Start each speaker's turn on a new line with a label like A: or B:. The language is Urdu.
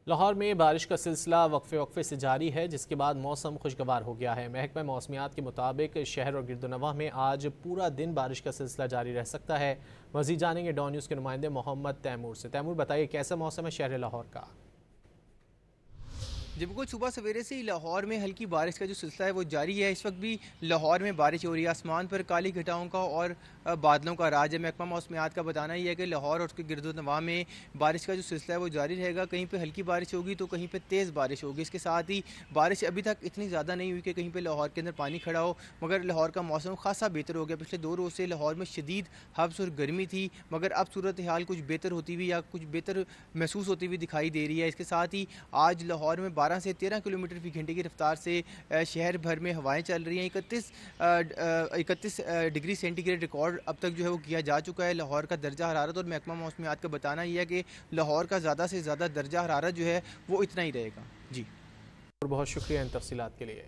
A: لاہور میں بارش کا سلسلہ وقفے وقفے سے جاری ہے، جس کے بعد موسم خوشگوار ہو گیا ہے۔ محکمہ موسمیات کے مطابق شہر اور گرد و نواح میں آج پورا دن بارش کا سلسلہ جاری رہ سکتا ہے۔ مزید جانیں گے ڈان نیوز کے نمائندے محمد تیمور سے۔ تیمور، بتائیے کیسا موسم ہے شہر لاہور کا؟
B: جب بالکل صبح سویرے سے ہی لاہور میں ہلکی بارش کا جو سلسلہ ہے وہ جاری ہے۔ اس وقت بھی لاہور میں بارش ہو رہی ہے، آسمان پر کالی گھٹاؤں کا اور بادلوں کا راج ہے۔ محکمہ موسمیات کا بتانا یہ ہے کہ لاہور اور اس کے گرد و نواح میں بارش کا جو سلسلہ ہے وہ جاری رہے گا۔ کہیں پہ ہلکی بارش ہوگی تو کہیں پہ تیز بارش ہوگی۔ اس کے ساتھ ہی بارش ابھی تک اتنی زیادہ نہیں ہوئی کہ کہیں پہ لاہور کے اندر پانی کھڑا ہو، مگر لاہور کا موسم خاصا بہتر ہو گیا۔ پچھلے 2 روز سے لاہور میں شدید حبس اور گرمی تھی، مگر اب صورتحال کچھ بہتر ہوتی ہوئی یا کچھ بہتر محسوس ہوتی ہوئی دکھائی دے رہی ہے۔ اس کے ساتھ ہی آج لاہور میں 12 سے 13 کلومیٹر فی گھنٹے کی رفتار سے شہر بھر میں ہوائیں چل رہی ہیں۔ 31 ڈگری سینٹی گریڈ ریکارڈ اب تک جو ہے وہ کیا جا چکا ہے لاہور کا درجہ حرارت، اور محکمہ موسمیات کا بتانا یہ ہے کہ لاہور کا زیادہ سے زیادہ درجہ حرارت جو ہے وہ اتنا ہی رہے گا۔ جی
A: بہت شکریہ ان تفصیلات کے لیے۔